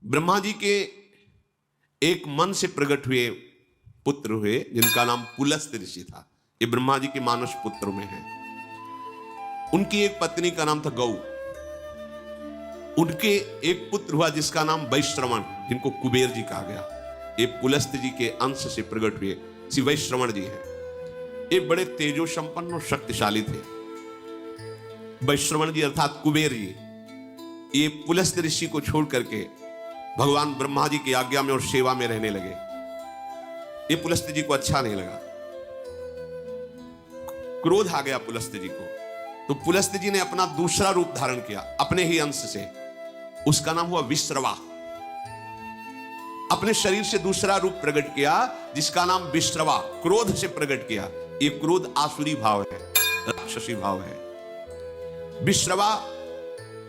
ब्रह्मा जी के एक मन से प्रकट हुए पुत्र हुए जिनका नाम पुलस्त्य ऋषि था। ये ब्रह्मा जी के मानस पुत्रों में है। उनकी एक पत्नी का नाम था गौ। उनके एक पुत्र हुआ जिसका नाम वैश्रवण, जिनको कुबेर जी कहा गया। ये पुलस्त्य जी के अंश से प्रकट हुए श्री वैश्रवण जी हैं। ये बड़े तेजो संपन्न और शक्तिशाली थे। वैश्रवण जी अर्थात कुबेर जी, ये पुलस्त्य ऋषि को छोड़ करके भगवान ब्रह्मा जी की आज्ञा में और सेवा में रहने लगे। ये पुलस्त्य जी को अच्छा नहीं लगा, क्रोध आ गया पुलस्त्य जी को। तो पुलस्त्य जी ने अपना दूसरा रूप धारण किया अपने ही अंश से। उसका नाम हुआ विश्रवा। अपने शरीर से दूसरा रूप प्रकट किया जिसका नाम विश्रवा, क्रोध से प्रकट किया। ये क्रोध आसुरी भाव है, राक्षसी भाव है। विश्रवा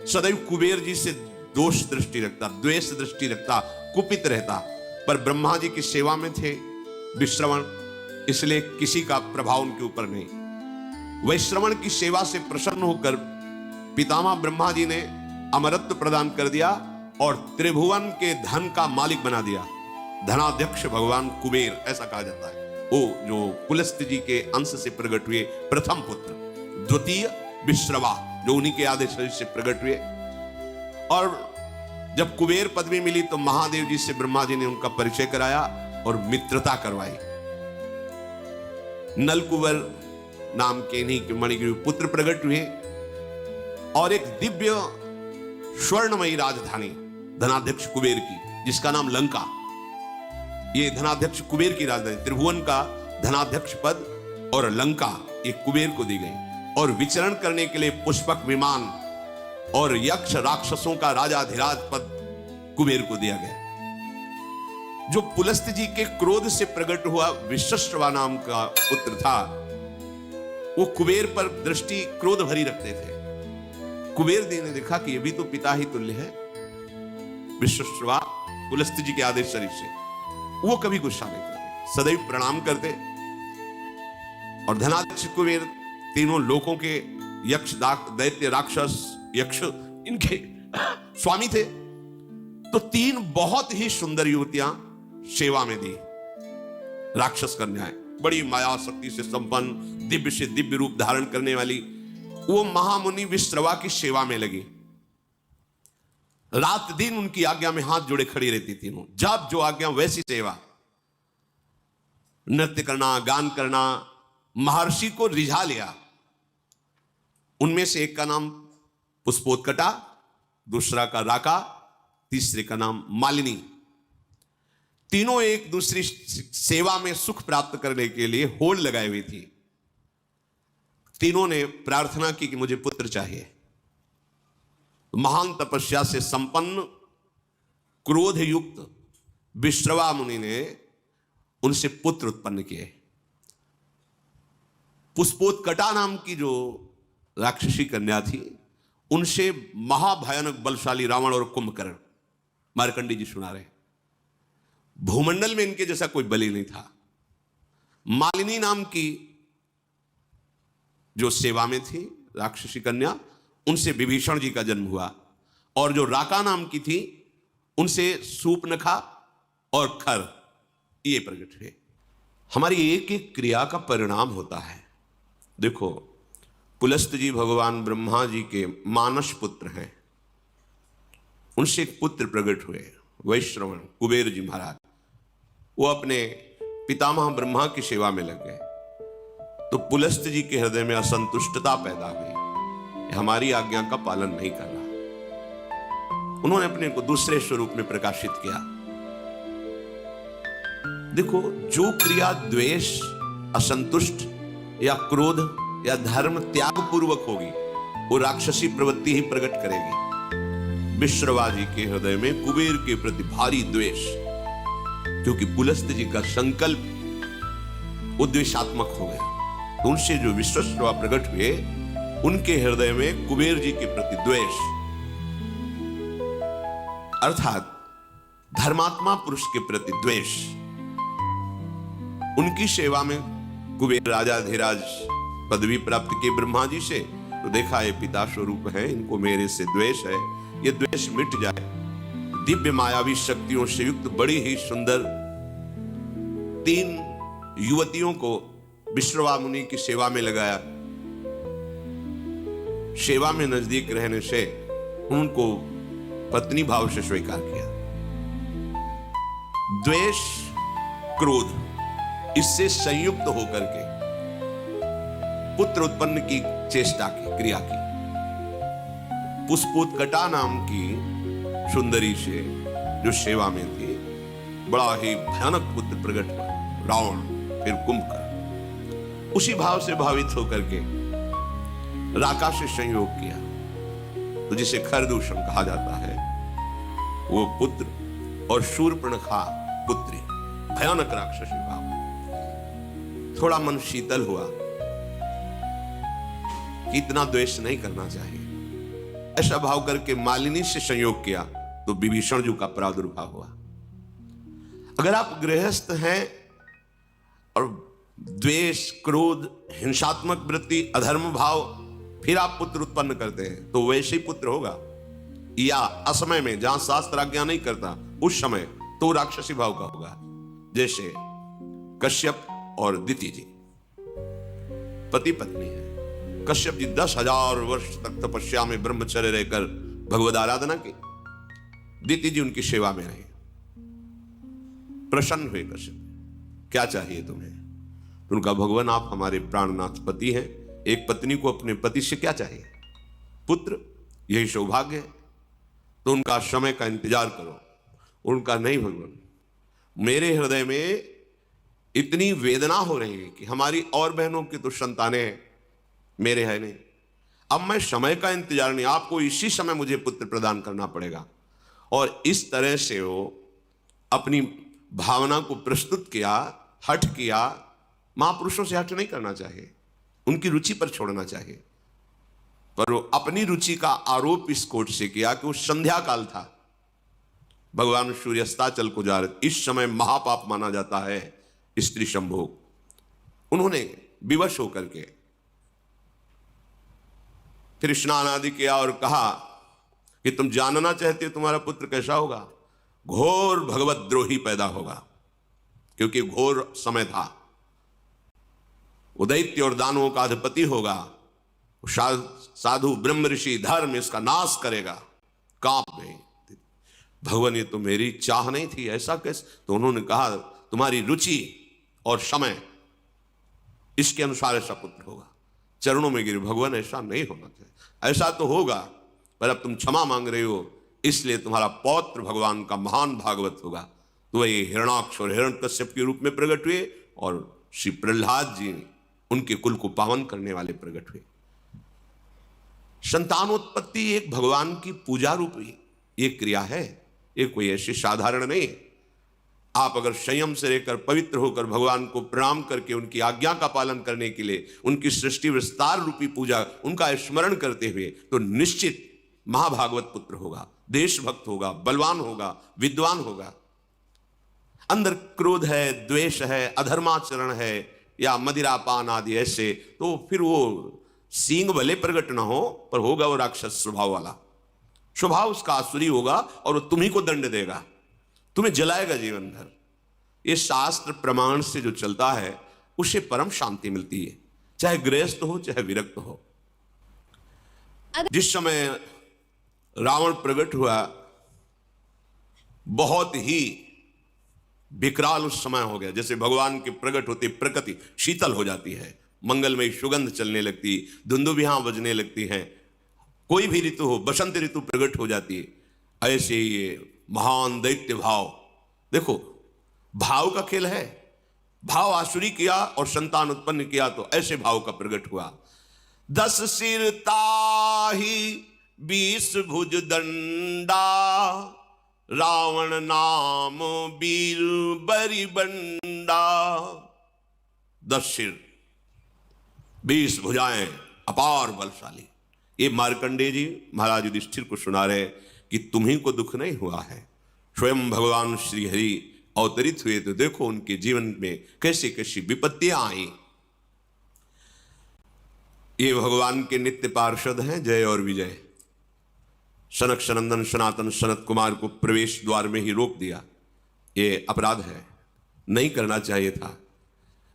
सदैव कुबेर जी से दोष दृष्टि रखता, द्वेष दृष्टि रखता, कुपित रहता। पर ब्रह्मा जी की सेवा में थे विश्रवण, इसलिए किसी का प्रभाव उनके ऊपर नहीं। वैश्रवण की सेवा से प्रसन्न होकर पितामह ब्रह्मा जी ने अमरत्व प्रदान कर दिया और त्रिभुवन के धन का मालिक बना दिया। धनाध्यक्ष भगवान कुबेर ऐसा कहा जाता है। वो जो पुलस्त्य जी के अंश से प्रकट हुए प्रथम पुत्र, द्वितीय विश्रवा जो उन्हीं के आदेश से प्रकट हुए। और जब कुबेर पदवी मिली तो महादेव जी से ब्रह्मा जी ने उनका परिचय कराया और मित्रता करवाई। नलकुबर नाम के इन्हीं के मणिगिरि पुत्र प्रकट हुए और एक दिव्य स्वर्णमयी राजधानी धनाध्यक्ष कुबेर की, जिसका नाम लंका। ये धनाध्यक्ष कुबेर की राजधानी, त्रिभुवन का धनाध्यक्ष पद और लंका ये कुबेर को दी गई। और विचरण करने के लिए पुष्पक विमान और यक्ष राक्षसों का राजाधिराज पद कुबेर को दिया गया। जो पुलस्त्य जी के क्रोध से प्रकट हुआ विश्रवा नाम का पुत्र था, वो कुबेर पर दृष्टि क्रोध भरी रखते थे। कुबेर जी ने देखा कि ये भी तो पिता ही तुल्य है, विश्रवा पुलस्त्य जी के आदेश शरीर से। वो कभी गुस्सा नहीं करते, सदैव प्रणाम करते। और धनाध्यक्ष कुबेर तीनों लोकों के यक्ष, दैत्य, राक्षस, यक्ष इनके स्वामी थे। तो तीन बहुत ही सुंदर युवतियां सेवा में दी। राक्षस कन्याएं, बड़ी माया शक्ति से संपन्न, दिव्य से दिव्य रूप धारण करने वाली, वो महामुनि विश्रवा की सेवा में लगी। रात दिन उनकी आज्ञा में हाथ जोड़े खड़ी रहती तीनों। जब जो आज्ञा वैसी सेवा, नृत्य करना, गान करना, महर्षि को रिझा लिया। उनमें से एक का नाम पुष्पोत्कटा, दूसरा का राका, तीसरे का नाम मालिनी। तीनों एक दूसरी सेवा में सुख प्राप्त करने के लिए होड़ लगाई हुई थी। तीनों ने प्रार्थना की कि मुझे पुत्र चाहिए। महान तपस्या से संपन्न क्रोध युक्त विश्रवा मुनि ने उनसे पुत्र उत्पन्न किए। पुष्पोत्कटा नाम की जो राक्षसी कन्या थी, उनसे महाभयानक बलशाली रावण और कुंभकर्ण, मार्कंडी जी सुना रहे, भूमंडल में इनके जैसा कोई बलि नहीं था। मालिनी नाम की जो सेवा में थी राक्षसी कन्या, उनसे विभीषण जी का जन्म हुआ। और जो राका नाम की थी, उनसे सूपनखा और खर ये प्रकट हुए। हमारी एक एक क्रिया का परिणाम होता है। देखो, पुलस्त्य जी भगवान ब्रह्मा जी के मानस पुत्र हैं। उनसे एक पुत्र प्रकट हुए वैश्रवण, कुबेर जी महाराज। वो अपने पितामह ब्रह्मा की सेवा में लग गए। तो पुलस्त्य जी के हृदय में असंतुष्टता पैदा हुई, हमारी आज्ञा का पालन नहीं कर रहा। उन्होंने अपने को दूसरे स्वरूप में प्रकाशित किया। देखो, जो क्रिया द्वेष, असंतुष्ट या क्रोध या धर्म त्याग पूर्वक होगी, वो राक्षसी प्रवृत्ति ही प्रकट करेगी। विश्रवा जी के हृदय में कुबेर के प्रति भारी द्वेष, क्योंकि पुलस्त्य जी का संकल्प वो द्वेषात्मक हो गया। तो उनसे जो विश्रवा प्रकट हुए, उनके हृदय में कुबेर जी के प्रति द्वेष, अर्थात धर्मात्मा पुरुष के प्रति द्वेष। उनकी सेवा में कुबेर राजाधिराज पदवी प्राप्त की ब्रह्मा जी से। तो देखा ये पिता स्वरूप है, इनको मेरे से द्वेष है, ये द्वेष मिट जाए। दिव्य मायावी शक्तियों से युक्त बड़ी ही सुंदर 3 युवतियों को विश्रवा मुनि की सेवा में लगाया। सेवा में नजदीक रहने से उनको पत्नी भाव से स्वीकार किया। द्वेष, क्रोध, इससे संयुक्त होकर के पुत्र उत्पन्न की चेष्टा की, क्रिया की। पुष्पोत्कटा नाम की सुंदरी से जो सेवा में थी, बड़ा ही भयानक पुत्र प्रकट हुआ, रावण, फिर कुंभकर्ण। उसी भाव से भावित होकर के राका से संयोग किया, तो जिसे खरदूषण कहा जाता है, वो पुत्र, और शूर्पणखा पुत्री, भयानक राक्षसी भाव। थोड़ा मन शीतल हुआ कि इतना द्वेष नहीं करना चाहिए। ऐसा भाव करके मालिनी से संयोग किया तो विभीषण जी का प्रादुर्भाव हुआ। अगर आप गृहस्थ हैं और द्वेष, क्रोध, हिंसात्मक वृत्ति, अधर्म भाव, फिर आप पुत्र उत्पन्न करते हैं तो वैसे ही पुत्र होगा, या असमय में जहां शास्त्र आज्ञा नहीं करता उस समय तो राक्षसी भाव का होगा। जैसे कश्यप और दिति जी पति पत्नी है। कश्यप जी 10,000 वर्ष तक तपस्या में ब्रह्मचर्य रहकर भगवद आराधना की। दिति जी उनकी सेवा में रहे। प्रसन्न हुए कश्यप, क्या चाहिए तुम्हें? तो उनका, भगवान आप हमारे प्राणनाथ पति हैं, एक पत्नी को अपने पति से क्या चाहिए? पुत्र, यही सौभाग्य है। तो उनका समय का इंतजार करो। उनका, नहीं भगवान, मेरे हृदय में इतनी वेदना हो रही है कि हमारी और बहनों की तो संतानें हैं, मेरे है नहीं। अब मैं समय का इंतजार नहीं, आपको इसी समय मुझे पुत्र प्रदान करना पड़ेगा। और इस तरह से वो अपनी भावना को प्रस्तुत किया, हठ किया। महापुरुषों से हठ नहीं करना चाहिए, उनकी रुचि पर छोड़ना चाहिए। पर वो अपनी रुचि का आरोप इस कोट से किया कि वो संध्या काल था, भगवान सूर्य अस्ताचल को जा रहे, इस समय महापाप माना जाता है स्त्री संभोग। उन्होंने विवश होकर के फिर स्नान आदि किया और कहा कि तुम जानना चाहते हो तुम्हारा पुत्र कैसा होगा? घोर भगवत द्रोही पैदा होगा, क्योंकि घोर समय था। वो दैत्य और दानवों का अधिपति होगा, साधु ब्रह्म ऋषि धर्म इसका नाश करेगा। कांप गए भगवान, ये तो मेरी चाह नहीं थी, ऐसा कैसे? तो उन्होंने कहा, तुम्हारी रुचि और समय इसके अनुसार ऐसा पुत्र होगा। चरणों में गिरे, भगवान ऐसा नहीं होना चाहिए, ऐसा तो होगा, पर अब तुम क्षमा मांग रहे हो, इसलिए तुम्हारा पौत्र भगवान का महान भागवत होगा। तो वही हिरणाक्ष और हिरण्यकश्यप के रूप में प्रकट हुए, और श्री प्रहलाद जी उनके कुल को पावन करने वाले प्रकट हुए। संतानोत्पत्ति एक भगवान की पूजा रूपी एक क्रिया है, ये कोई ऐसी साधारण नहीं है। आप अगर संयम से रहकर पवित्र होकर भगवान को प्रणाम करके उनकी आज्ञा का पालन करने के लिए उनकी सृष्टि विस्तार रूपी पूजा, उनका स्मरण करते हुए, तो निश्चित महाभागवत पुत्र होगा, देशभक्त होगा, बलवान होगा, विद्वान होगा। अंदर क्रोध है, द्वेष है, अधर्माचरण है, या मदिरापान आदि ऐसे, तो फिर वो सींग भले प्रकट ना हो, पर होगा वो राक्षस स्वभाव वाला। स्वभाव उसका आसुरी होगा, और वो तुम्ही को दंड देगा, तुम्हें जलाएगा जीवन भर। ये शास्त्र प्रमाण से जो चलता है उससे परम शांति मिलती है, चाहे गृहस्थ हो चाहे विरक्त हो। जिस समय रावण प्रकट हुआ, बहुत ही विकराल उस समय हो गया। जैसे भगवान के प्रकट होते प्रकृति शीतल हो जाती है, मंगलमय सुगंध चलने लगती, धुंदुभियां बजने लगती हैं, कोई भी ऋतु हो, बसंत ऋतु प्रकट हो जाती है। ऐसे ये महान दैत्य भाव, देखो भाव का खेल है। भाव आसुरी किया और संतान उत्पन्न किया, तो ऐसे भाव का प्रकट हुआ। 10 सिर ताहि 20 भुज दंडा, रावण नाम वीर बरी बंडा। 10 सिर 20 भुजाएं, अपार बलशाली। ये मार्कंडेय जी महाराज युधिष्ठिर को सुना रहे कि तुम्ही को दुख नहीं हुआ है, स्वयं भगवान श्री हरि अवतरित हुए तो देखो उनके जीवन में कैसी कैसी विपत्तियां आई। ये भगवान के नित्य पार्षद हैं जय और विजय। सनक सनंदन सनातन सनत कुमार को प्रवेश द्वार में ही रोक दिया। ये अपराध है, नहीं करना चाहिए था।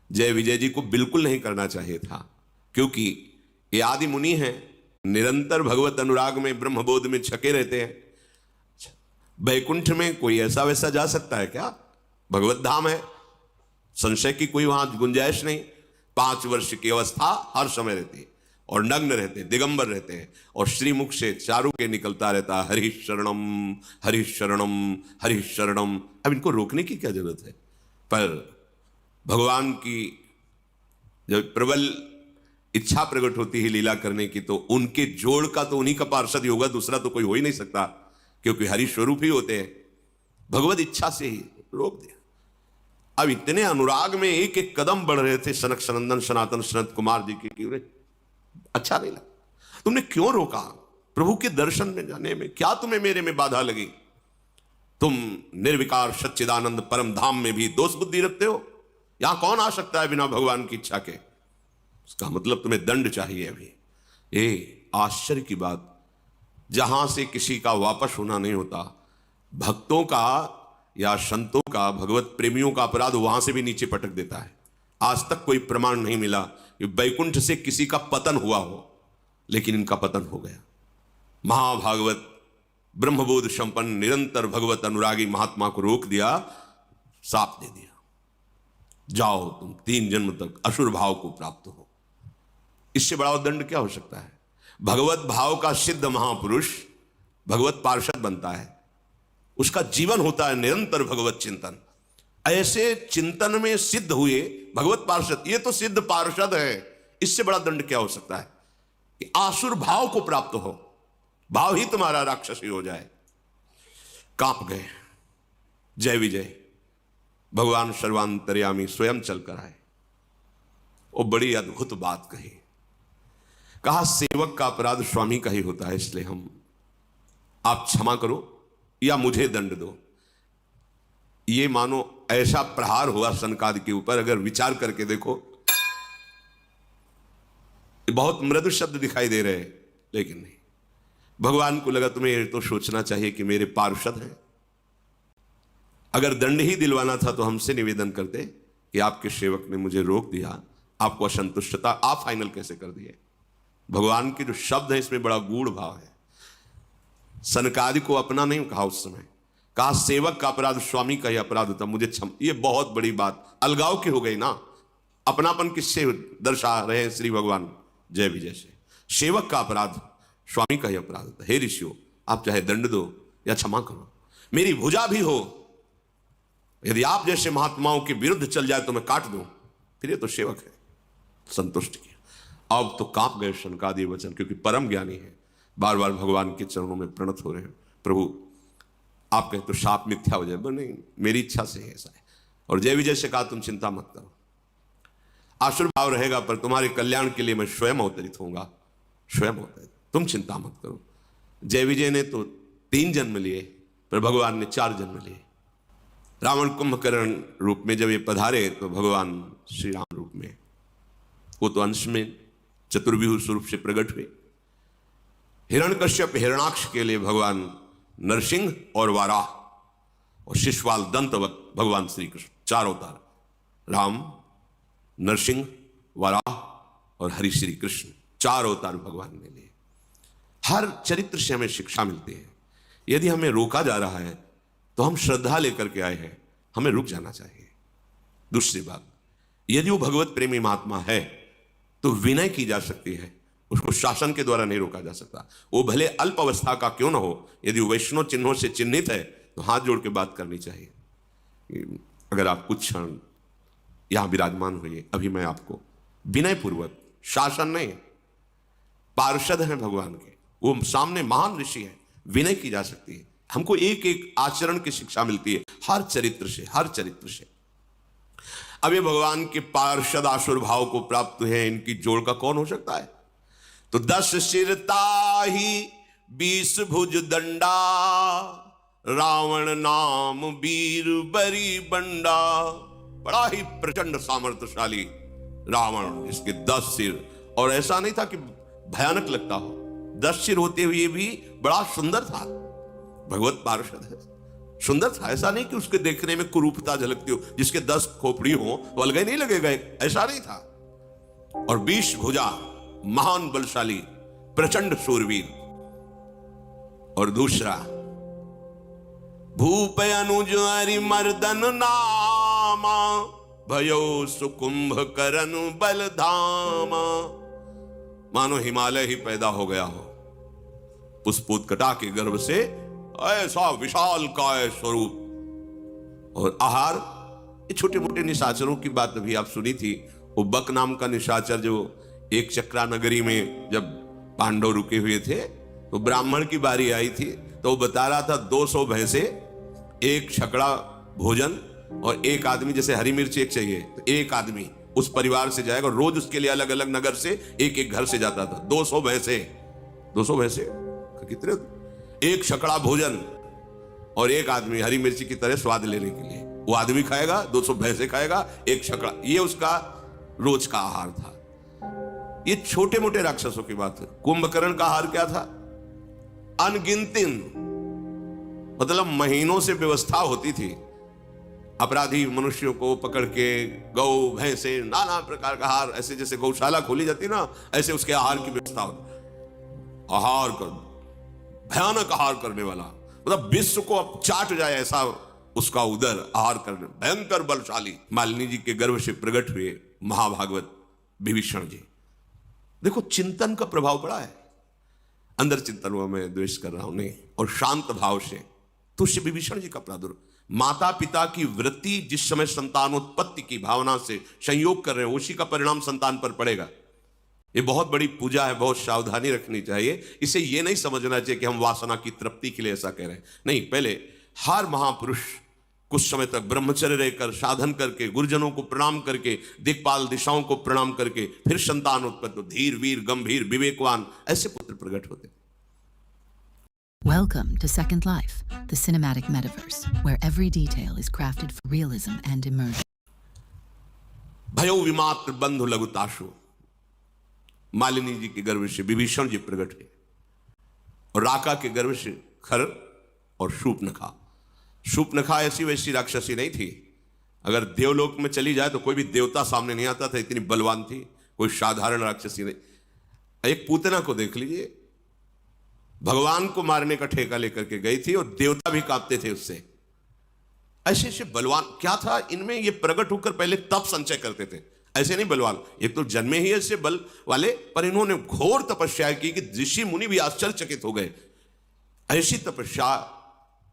जय विजय जी को बिल्कुल नहीं करना चाहिए था, क्योंकि ये आदि मुनि हैं, निरंतर भगवत अनुराग में ब्रह्मबोध में छके रहते हैं। बैकुंठ में कोई ऐसा वैसा जा सकता है क्या? भगवत धाम है, संशय की कोई वहां गुंजाइश नहीं। 5 वर्ष की अवस्था हर समय रहती है, और नग्न रहते, दिगंबर रहते हैं, और श्रीमुख से चारों के निकलता रहता हरि शरणम हरि शरणम हरि शरणम। अब इनको रोकने की क्या जरूरत है? पर भगवान की जब प्रबल इच्छा प्रकट होती है लीला करने की, तो उनके जोड़ का तो उन्हीं का पार्षद ही होगा, दूसरा तो कोई हो ही नहीं सकता, क्योंकि हरि स्वरूप ही होते हैं। भगवत इच्छा से ही रोक दिया। अब इतने अनुराग में एक एक कदम बढ़ रहे थे सनक सनंदन सनातन सनत कुमार जी के, कि अच्छा नहीं लगा। तुमने क्यों रोका? प्रभु के दर्शन में जाने में क्या तुम्हें मेरे में बाधा लगी? तुम निर्विकार सच्चिदानंद परम धाम में भी दोष बुद्धि रखते हो। यहां कौन आ सकता है बिना भगवान की इच्छा के? उसका मतलब तुम्हें दंड चाहिए अभी। ये आश्चर्य की बात, जहां से किसी का वापस होना नहीं होता, भक्तों का या संतों का, भगवत प्रेमियों का अपराध वहां से भी नीचे पटक देता है। आज तक कोई प्रमाण नहीं मिला कि बैकुंठ से किसी का पतन हुआ हो, लेकिन इनका पतन हो गया। महाभागवत ब्रह्मबोध संपन्न निरंतर भगवत अनुरागी महात्मा को रोक दिया, साप दे दिया, जाओ तुम 3 जन्म तक असुर भाव को प्राप्त हो। इससे बड़ा दंड क्या हो सकता है? भगवत भाव का सिद्ध महापुरुष भगवत पार्षद बनता है, उसका जीवन होता है निरंतर भगवत चिंतन। ऐसे चिंतन में सिद्ध हुए भगवत पार्षद, ये तो सिद्ध पार्षद है, इससे बड़ा दंड क्या हो सकता है कि आसुर भाव को प्राप्त हो, भाव ही तुम्हारा राक्षसी हो जाए। कांप गए। जय विजय भगवान सर्वांतर्यामी स्वयं चलकर आए। वो बड़ी अद्भुत बात कही। कहा सेवक का अपराध स्वामी का ही होता है, इसलिए आप क्षमा करो या मुझे दंड दो। ये मानो ऐसा प्रहार हुआ सनकादि के ऊपर, अगर विचार करके देखो बहुत मृदु शब्द दिखाई दे रहे हैं, लेकिन नहीं। भगवान को लगा तुम्हें तो सोचना चाहिए कि मेरे पार्षद हैं। अगर दंड ही दिलवाना था तो हमसे निवेदन करते कि आपके सेवक ने मुझे रोक दिया, आपको असंतुष्टता, आप फाइनल कैसे कर दिए? भगवान के जो शब्द है इसमें बड़ा गूढ़ भाव है। सनकादि को अपना नहीं कहा उस समय, कहा सेवक का अपराध स्वामी का ही अपराध होता, मुझे क्षम। ये बहुत बड़ी बात अलगाव की हो गई ना। अपनापन किससे दर्शा रहे हैं श्री भगवान जय विजय से? सेवक का अपराध स्वामी का ही अपराध होता। हे ऋषियों, आप चाहे दंड दो या क्षमा करो, मेरी भुजा भी हो, यदि आप जैसे महात्माओं के विरुद्ध चल जाए तो मैं काट दूं, फिर ये तो सेवक है। संतुष्ट किया। अब तो कांप गए सनकादि वचन, क्योंकि परम ज्ञानी है, बार बार भगवान के चरणों में प्रणत हो रहे हैं। प्रभु आप कहे तो शाप मिथ्या हो जाए, नहीं, मेरी इच्छा से है ऐसा है। और जय विजय से कहा तुम चिंता मत करो, आसुर भाव रहेगा पर तुम्हारे कल्याण के लिए मैं स्वयं अवतरित होऊंगा, स्वयं अवतरित, तुम चिंता मत करो। जय विजय ने तो 3 जन्म लिए, पर भगवान ने 4 जन्म लिए। रावण कुंभकर्ण रूप में जब ये पधारे तो भगवान श्री राम रूप में, वो तो अंश में चतुर्व्यूह स्वरूप से प्रकट हुए। हिरण्यकश्यप हिरणाक्ष के लिए भगवान नरसिंह और वाराह, और शिशुपाल दंतवत भगवान श्री कृष्ण, 4 अवतार, राम, नरसिंह, वाराह और हरि श्री कृष्ण, 4 अवतार भगवान ने लिए। हर चरित्र से हमें शिक्षा मिलती है। यदि हमें रोका जा रहा है तो हम श्रद्धा लेकर के आए हैं, हमें रुक जाना चाहिए। दूसरी बात, यदि वो भगवत प्रेमी महात्मा है तो विनय की जा सकती है, उसको शासन के द्वारा नहीं रोका जा सकता। वो भले अल्प अवस्था का क्यों ना हो, यदि वो वैष्णव चिन्हों से चिन्हित है तो हाथ जोड़ के बात करनी चाहिए। अगर आप कुछ क्षण यहां विराजमान हुए, अभी मैं आपको विनय पूर्वक, शासन नहीं, पार्षद हैं भगवान के, वो सामने महान ऋषि है, विनय की जा सकती है। हमको एक एक आचरण की शिक्षा मिलती है हर चरित्र से, हर चरित्र से। अब ये भगवान के पार्षद आसुर भाव को प्राप्त है, इनकी जोड़ का कौन हो सकता है? तो 10 सिर ताहि 20 भुज दंडा, रावण नाम वीर बरी बंडा। बड़ा ही प्रचंड सामर्थ्यशाली रावण, जिसके 10 सिर, और ऐसा नहीं था कि भयानक लगता हो, 10 सिर होते हुए भी बड़ा सुंदर था, भगवत पार्षद है, सुंदर था। ऐसा नहीं कि उसके देखने में कुरूपता झलकती हो, जिसके 10 खोपड़ी हो तो अलग नहीं लगेगा, ऐसा नहीं था। और 20 भुजा, महान बलशाली, प्रचंड शूरवीर। और दूसरा, भूप अनुज हरि मर्दन नामा, भयो सुकुंभ करन बलधामा। मानो हिमालय ही पैदा हो गया हो, पुष्पोत्कटा के गर्भ से, ऐसा विशाल काय स्वरूप। और आहार, ये छोटे मोटे निशाचरों की बात अभी आप सुनी थी। वो बक नाम का निशाचर जो एक चक्रा नगरी में जब पांडव रुके हुए थे तो ब्राह्मण की बारी आई थी, तो वो बता रहा था 200 भैंसे, एक छकड़ा भोजन, और एक आदमी, जैसे हरी मिर्च एक चाहिए तो एक आदमी उस परिवार से जाएगा, रोज उसके लिए अलग अलग नगर से एक एक घर से जाता था। 200 भैंसे, 200 भैंसे कितने, एक छकड़ा भोजन और एक आदमी हरी मिर्ची की तरह स्वाद लेने के लिए। वो आदमी खाएगा, 200 भैंसे खाएगा, एक छकड़ा, ये उसका रोज का आहार था। ये छोटे मोटे राक्षसों की बात है। कुंभकर्ण का आहार क्या था? अनगिनतिन, मतलब महीनों से व्यवस्था होती थी, अपराधी मनुष्यों को पकड़ के गौ भैंसे नाना प्रकार का आहार, ऐसे जैसे गौशाला खोली जाती ना, ऐसे उसके आहार की व्यवस्था होती। आहार कर, भयानक आहार करने वाला, मतलब विश्व को अब चाट जाए ऐसा उसका उदर, आहार करने, भयंकर बलशाली। मालिनी जी के गर्भ से प्रकट हुए महाभागवत विभीषण जी। देखो चिंतन का प्रभाव पड़ा है, अंदर चिंतन हुआ, मैं द्वेष कर रहा हूं नहीं, और शांत भाव से तो श्री विभीषण जी का प्रादुर्भाव। माता पिता की वृत्ति जिस समय संतानोत्पत्ति की भावना से संयोग कर रहे हैं, उसी का परिणाम संतान पर पड़ेगा। ये बहुत बड़ी पूजा है, बहुत सावधानी रखनी चाहिए। इसे ये नहीं समझना चाहिए कि हम वासना की तृप्ति के लिए ऐसा कह रहे हैं, नहीं। पहले हर महापुरुष कुछ समय तक ब्रह्मचर्य रहकर, साधन करके, गुरुजनों को प्रणाम करके, दिक्पाल दिशाओं को प्रणाम करके, फिर संतान उत्पत्ति, धीर वीर गंभीर विवेकवान, ऐसे पुत्र प्रकट होते। Welcome to Second Life, the cinematic metaverse, where every detail is crafted for realism and immersion. भयो विमात्र बंधु लघुताशु, मालिनी जी के गर्भ से विभीषण जी प्रकट हुए, और राका के गर्भ से खर और शूर्पणखा। शूर्पणखा ऐसी वैसी राक्षसी नहीं थी, अगर देवलोक में चली जाए तो कोई भी देवता सामने नहीं आता था, इतनी बलवान थी, कोई साधारण राक्षसी नहीं। एक पूतना को देख लीजिए, भगवान को मारने का ठेका लेकर के गई थी, और देवता भी कांपते थे उससे, ऐसे ऐसे बलवान। क्या था इनमें? ये प्रकट होकर पहले तप संचय करते थे, ऐसे नहीं बलवान, ये तो जन्मे ही ऐसे बल वाले, पर इन्होंने घोर तपस्या की कि ऋषि मुनि भी आश्चर्यचकित हो गए। ऐसी तपस्या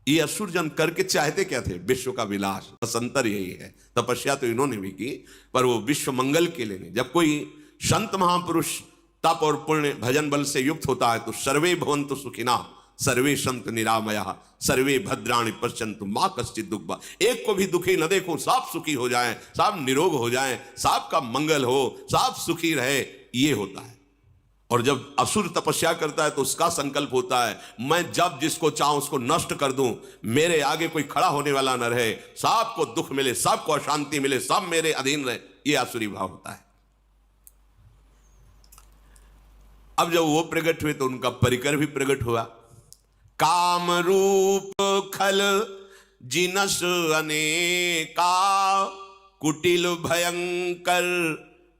ये असुरजन करके चाहते क्या थे? विश्व का विलास, असंतर यही है। तपस्या तो इन्होंने भी की, पर वो विश्व मंगल के लिए नहीं। जब कोई संत महापुरुष तप और पुण्य भजन बल से युक्त होता है तो सर्वे भवन्तु सुखिना, सर्वे संत निरामया, सर्वे भद्राणि पश्यन्तु मां कश्चित् दुःख। एक को भी दुखी न देखो, सब सुखी हो जाएं, सब निरोग हो जाएं, सबका मंगल हो, सब सुखी रहे, ये होता है। और जब असुर तपस्या करता है तो उसका संकल्प होता है, मैं जब जिसको चाहूं उसको नष्ट कर दूं, मेरे आगे कोई खड़ा होने वाला न रहे, सबको दुख मिले, सबको अशांति मिले, सब मेरे अधीन रहे, ये आसुरी भाव होता है। अब जब वो प्रकट हुए तो उनका परिकर भी प्रकट हुआ। काम रूप खल जिनस अनेका, कुटिल भयंकर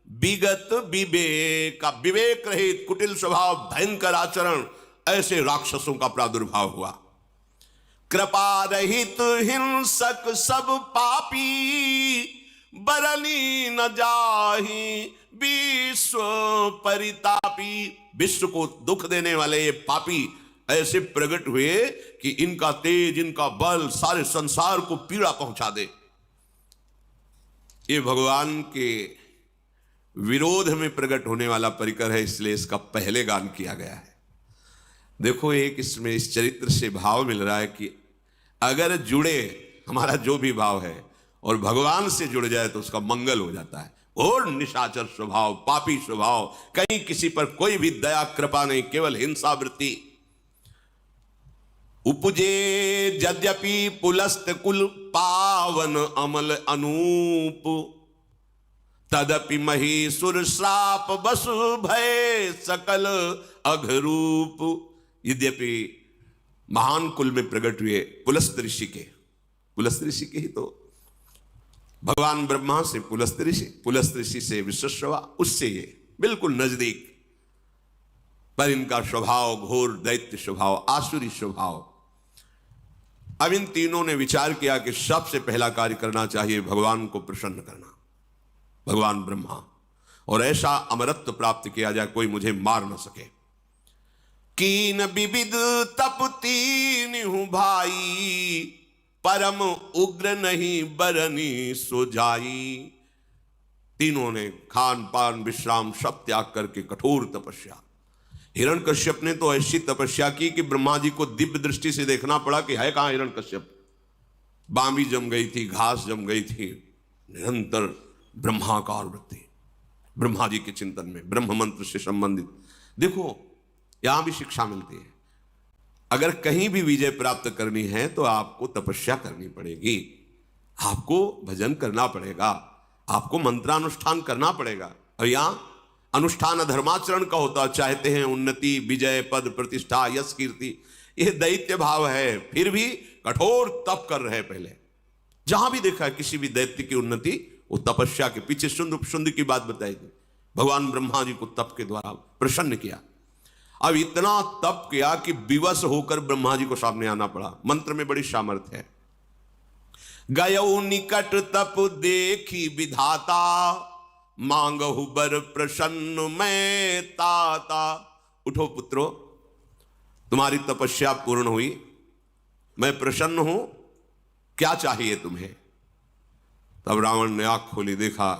विगत विवेक। विवेक रहित, कुटिल स्वभाव, भयंकर आचरण, ऐसे राक्षसों का प्रादुर्भाव हुआ। कृपा रहित हिंसक सब पापी, बरनी न जाहि विश्व परितापी। विश्व को दुख देने वाले ये पापी ऐसे प्रकट हुए कि इनका तेज, इनका बल सारे संसार को पीड़ा पहुंचा दे। ये भगवान के विरोध में प्रकट होने वाला परिकर है, इसलिए इसका पहले गान किया गया है। देखो एक इसमें इस चरित्र से भाव मिल रहा है कि अगर जुड़े हमारा जो भी भाव है और भगवान से जुड़ जाए तो उसका मंगल हो जाता है। और निशाचर स्वभाव, पापी स्वभाव, कहीं किसी पर कोई भी दया कृपा नहीं, केवल हिंसा वृत्ति। उपजे यद्यपि पुलस्त कुल, पावन अमल अनूप। तदपि महीसुर श्राप बसु भय सकल अघरूप। यद्यपि महान कुल में प्रकट हुए पुलस्त ऋषि के ही तो भगवान ब्रह्मा से पुलस्त ऋषि से विश्वश्रवा, उससे ये बिल्कुल नजदीक, पर इनका स्वभाव घोर दैत्य स्वभाव, आसुरी स्वभाव। अब इन तीनों ने विचार किया कि सबसे पहला कार्य करना चाहिए भगवान को प्रसन्न करना, भगवान ब्रह्मा, और ऐसा अमरत्व प्राप्त किया जाए कोई मुझे मार न सके। कीन विविध तप तीन हूं भाई, परम उग्र नहीं बरनी सो जाई। तीनों ने खान पान विश्राम सब त्याग करके कठोर तपस्या। हिरण्यकश्यप ने तो ऐसी तपस्या की कि ब्रह्मा जी को दिव्य दृष्टि से देखना पड़ा कि है कहां हिरण्यकश्यप। बामी जम गई थी, घास जम गई थी, निरंतर ब्रह्माकार वृत्ति, ब्रह्मा जी के चिंतन में, ब्रह्म मंत्र से संबंधित। देखो यहां भी शिक्षा मिलती है, अगर कहीं भी विजय प्राप्त करनी है तो आपको तपस्या करनी पड़ेगी, आपको भजन करना पड़ेगा, आपको मंत्रानुष्ठान करना पड़ेगा। और यहां अनुष्ठान धर्माचरण का होता, चाहते हैं उन्नति, विजय, पद, प्रतिष्ठा, यश, कीर्ति, यह दैत्य भाव है, फिर भी कठोर तप कर रहे। पहले जहां भी देखा है किसी भी दैत्य की उन्नति, वो तपस्या के पीछे शुंद की बात बताई थी। भगवान ब्रह्मा जी को तप के द्वारा प्रसन्न किया। अब इतना तप किया कि विवश होकर ब्रह्मा जी को सामने आना पड़ा। मंत्र में बड़ी सामर्थ्य है। गयो निकट तप देखी विधाता, मांगहु बर प्रसन्न मैं ताता। उठो पुत्रो, तुम्हारी तपस्या पूर्ण हुई, मैं प्रसन्न हूं, क्या चाहिए तुम्हें? तब रावण ने आंख खोली, देखा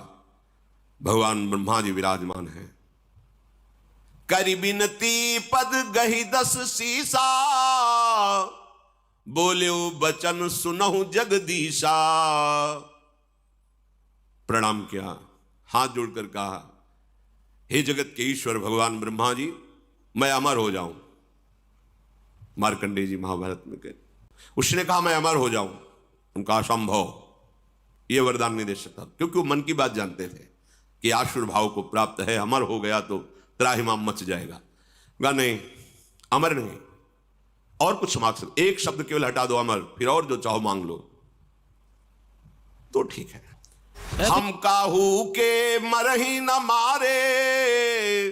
भगवान ब्रह्मा जी विराजमान हैं। करी बिनती पद गही 10 सीसा, बोल्यो बचन सुनहु जगदीशा। प्रणाम किया, हाथ जोड़कर कहा, हे जगत के ईश्वर भगवान ब्रह्मा जी, मैं अमर हो जाऊं। मार्कंडेय जी महाभारत में कहते, उसने कहा मैं अमर हो जाऊं। उनका असंभव, यह वरदान नहीं दे सकता, क्योंकि वो मन की बात जानते थे कि आसुर भाव को प्राप्त है, अमर हो गया तो त्राहिमाम मच जाएगा। कहा नहीं, अमर नहीं, और कुछ मांग सकते, एक शब्द केवल हटा दो अमर, फिर और जो चाहो मांग लो तो ठीक है। हम काहू के मरही न मारे,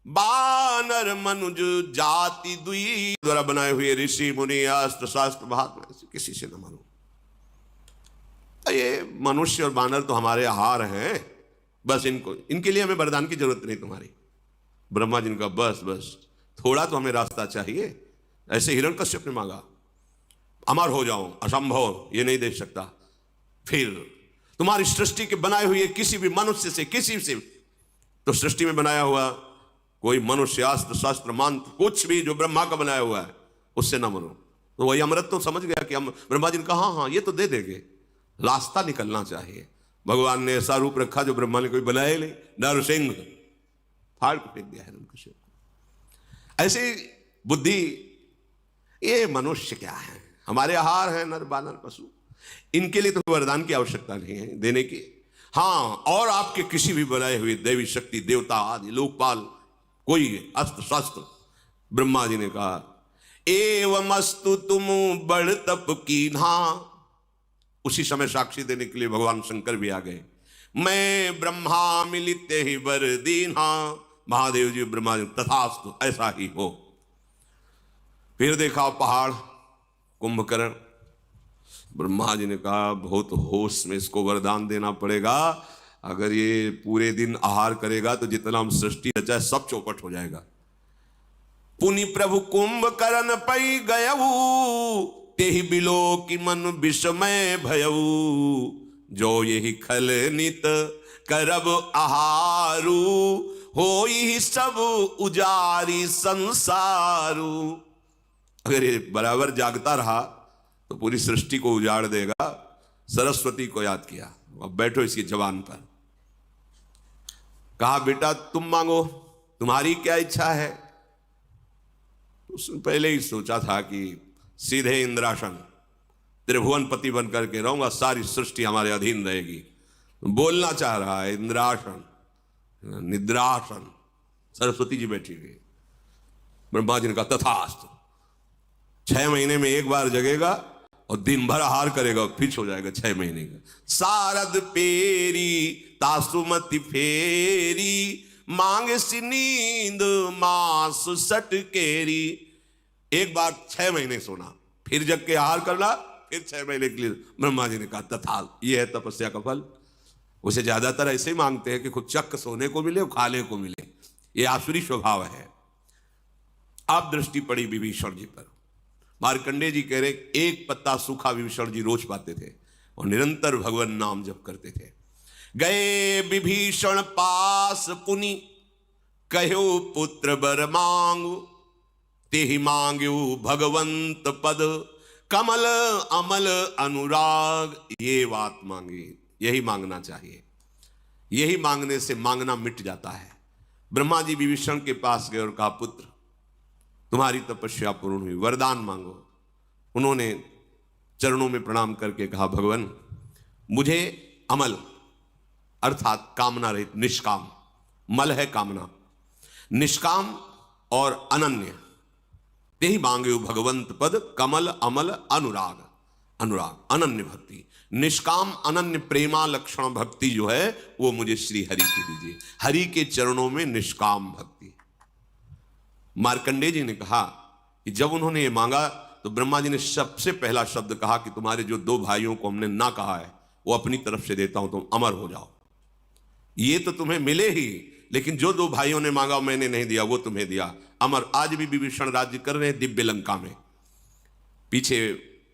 बानर मनुज जाति दुई। द्वारा बनाए हुए ऋषि मुनि अस्त्र शास्त्र महात्मा, किसी से न मानो। ये मनुष्य और बानर तो हमारे आहार हैं, बस इनके लिए हमें वरदान की जरूरत नहीं तुम्हारी। ब्रह्मा जी का बस थोड़ा तो हमें रास्ता चाहिए। ऐसे हिरण्यकश्यप ने मांगा, अमर हो जाऊं, असंभव, ये नहीं दे सकता। फिर तुम्हारी सृष्टि के बनाए हुए किसी भी मनुष्य से, किसी से, तो सृष्टि में बनाया हुआ कोई मनुष्य, अस्त्र शास्त्र मंत्र, कुछ भी जो ब्रह्मा का बनाया हुआ है, उससे ना मनो। तो वही अमृत तो समझ गया कि ब्रह्मा जी ने कहा हाँ ये तो दे देंगे, रास्ता निकलना चाहिए। भगवान ने ऐसा रूप रखा जो ब्रह्मा ने कोई बनाया ही नहीं, नरसिंह, फाड़ के फेंक दिया है हिरण्यकश्यप को। ऐसे बुद्धि, ये मनुष्य क्या है, हमारे आहार है नर बानर पशु, इनके लिए तो वरदान की आवश्यकता नहीं है देने की। हाँ, और आपके किसी भी बनाए हुए दैवी शक्ति, देवता आदि, लोकपाल, कोई अस्त्र शस्त्र, ब्रह्मा जी ने कहा एवमस्तु तुम बड़ तप कीन्हा। उसी समय साक्षी देने के लिए भगवान शंकर भी आ गए। मैं ब्रह्मा मिलित ही वर दीन्हा। महादेव जी ब्रह्मा जी, तथास्तु, ऐसा ही हो। फिर देखा पहाड़, कुंभकर्ण। ब्रह्मा जी ने कहा बहुत होश में इसको वरदान देना पड़ेगा, अगर ये पूरे दिन आहार करेगा तो जितना हम सृष्टि रचा है सब चौपट हो जाएगा। पुनि प्रभु कुंभकर्ण पै गयऊ, तेहि बिलो की मन विषमय भयऊ। जो यही खल नित करब आहारू, हो ही सब उजारी संसारू। अगर ये बराबर जागता रहा तो पूरी सृष्टि को उजाड़ देगा। सरस्वती को याद किया, अब बैठो इसकी जबान पर। कहा बेटा तुम मांगो, तुम्हारी क्या इच्छा है? उसने पहले ही सोचा था कि सीधे इंद्रासन, त्रिभुवन पति बनकर के रहूंगा, सारी सृष्टि हमारे अधीन रहेगी। बोलना चाह रहा है, इंद्रासन, निद्रासन, सरस्वती जी बैठी हुई। ब्रह्मा जी ने कहा तथास्तु। 6 महीने में एक बार जगेगा और दिन भर आहार करेगा, फिर हो जाएगा 6 महीने का। सारद पेरी तासुमति फेरी, मांग सी नींद मास सटकेरी। एक बार 6 महीने सोना, फिर जग के आहार करना, फिर 6 महीने के लिए। ब्रह्मा जी ने कहा तथा, यह है तपस्या का फल। उसे ज्यादातर ऐसे ही मांगते हैं कि खुद चक्क सोने को मिले, खाने को मिले। यह आसुरी स्वभाव है। अब दृष्टि पड़ी विभीषण जी पर। मार्कंडेय जी कह रहे, एक पत्ता सूखा विभीषण जी रोज पाते थे और निरंतर भगवान नाम जप करते थे। गए विभीषण पास पुनि, कहो पुत्र बर मांगु, तेहि मांग्यो भगवंत पद, कमल अमल अनुराग। ये बात मांगी, यही मांगना चाहिए। यही मांगने से मांगना मिट जाता है। ब्रह्मा जी विभीषण के पास गए और कहा, पुत्र तुम्हारी तपस्या पूर्ण हुई, वरदान मांगो। उन्होंने चरणों में प्रणाम करके कहा, भगवान मुझे अमल अर्थात कामना रहित, निष्काम, मल है कामना, निष्काम और अनन्य, यही मांगे भगवंत पद, कमल अमल अनुराग। अनुराग अनन्य भक्ति, निष्काम अनन्य प्रेमा लक्षण भक्ति जो है वो मुझे श्री हरि की दीजिए। हरि के चरणों में निष्काम भक्ति। मार्कंडेय जी ने कहा कि जब उन्होंने ये मांगा तो ब्रह्मा जी ने सबसे पहला शब्द कहा कि तुम्हारे जो 2 भाइयों को हमने ना कहा है वो अपनी तरफ से देता हूं, तुम अमर हो जाओ। ये तो तुम्हें मिले ही, लेकिन जो 2 भाइयों ने मांगा मैंने नहीं दिया, वो तुम्हें दिया। अमर। आज भी विभीषण राज्य कर रहे हैं दिव्य लंका में। पीछे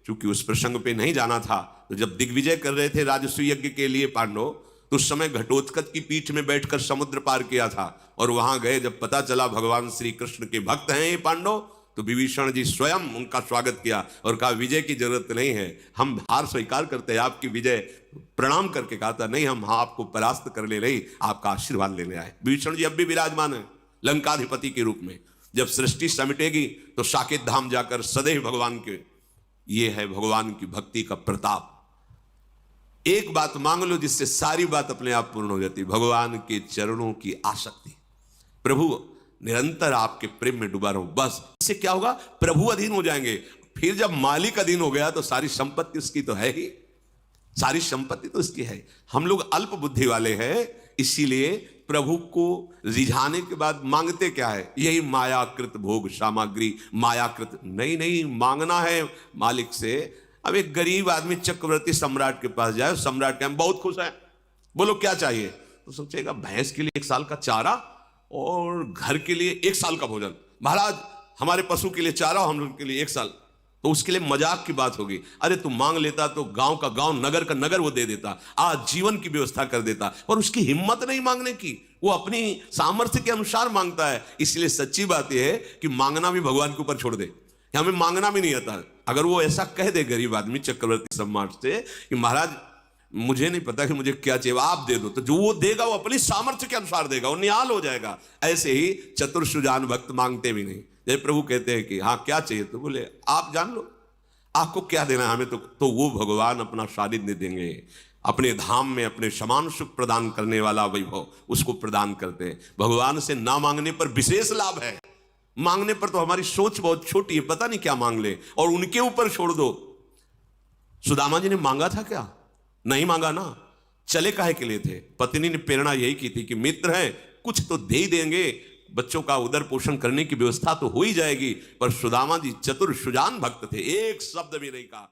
चूंकि उस प्रसंग पे नहीं जाना था, तो जब दिग्विजय कर रहे थे राजसूय यज्ञ के लिए पांडव, तो उस समय घटोत्कच की पीठ में बैठकर समुद्र पार किया था। और वहां गए, जब पता चला भगवान श्री कृष्ण के भक्त हैं ये पांडव, तो विभीषण जी स्वयं उनका स्वागत किया और कहा विजय की जरूरत नहीं है, हम हार स्वीकार करते हैं, आपकी विजय। प्रणाम करके कहा था, नहीं हम आपको परास्त करने नहीं, आपका आशीर्वाद लेने आए। विभीषण जी अब भी विराजमान है लंकाधिपति के रूप में। जब सृष्टि समिटेगी तो साकेत धाम जाकर सदैव भगवान के, ये है भगवान की भक्ति का प्रताप। एक बात मांग लो जिससे सारी बात अपने आप पूर्ण हो जाती, भगवान के चरणों की आसक्ति। प्रभु निरंतर आपके प्रेम में डूबा रहो, बस। इससे क्या होगा, प्रभु अधीन हो जाएंगे। फिर जब मालिक अधीन हो गया तो सारी संपत्ति उसकी तो है ही, सारी संपत्ति तो उसकी है। हम लोग अल्प बुद्धि वाले हैं, इसीलिए प्रभु को रिझाने के बाद मांगते क्या है, यही मायाकृत भोग सामग्री, मायाकृत। नहीं, मांगना है मालिक से। अब एक गरीब आदमी चक्रवर्ती सम्राट के पास जाए, सम्राट के हम बहुत खुश हैं, बोलो क्या चाहिए, तो सोचेगा भैंस के लिए 1 साल का चारा और घर के लिए 1 साल का भोजन। महाराज हमारे पशु के लिए चारा, हम लोग के लिए 1 साल। तो उसके लिए मजाक की बात होगी। अरे तू मांग लेता तो गांव का गांव, नगर का नगर वो दे देता, आज जीवन की व्यवस्था कर देता। पर उसकी हिम्मत नहीं मांगने की, वो अपनी सामर्थ्य के अनुसार मांगता है। इसलिए सच्ची बात यह है कि मांगना भी भगवान के ऊपर छोड़ दे, हमें मांगना भी नहीं आता। अगर वो ऐसा कह दे गरीब आदमी चक्रवर्ती सम्राट से कि महाराज मुझे नहीं पता कि मुझे क्या चाहिए, आप दे दो, तो जो वो देगा वो अपनी सामर्थ्य के अनुसार देगा, वो निहाल हो जाएगा। ऐसे ही चतुर सुजान भक्त मांगते भी नहीं। जब प्रभु कहते हैं कि हाँ क्या चाहिए, तो बोले आप जान लो आपको क्या देना है हमें, तो वो भगवान अपना सानिध्य देंगे, अपने धाम में अपने समान सुख प्रदान करने वाला वैभव उसको प्रदान करते हैं। भगवान से ना मांगने पर विशेष लाभ है, मांगने पर तो हमारी सोच बहुत छोटी है, पता नहीं क्या मांग ले और उनके ऊपर छोड़ दो। सुदामा जी ने मांगा था क्या, नहीं मांगा ना, चले काहे के लिए थे। पत्नी ने प्रेरणा यही की थी कि मित्र हैं कुछ तो दे ही देंगे, बच्चों का उदर पोषण करने की व्यवस्था तो हो ही जाएगी। पर सुदामा जी चतुर सुजान भक्त थे, एक शब्द भी नहीं कहा।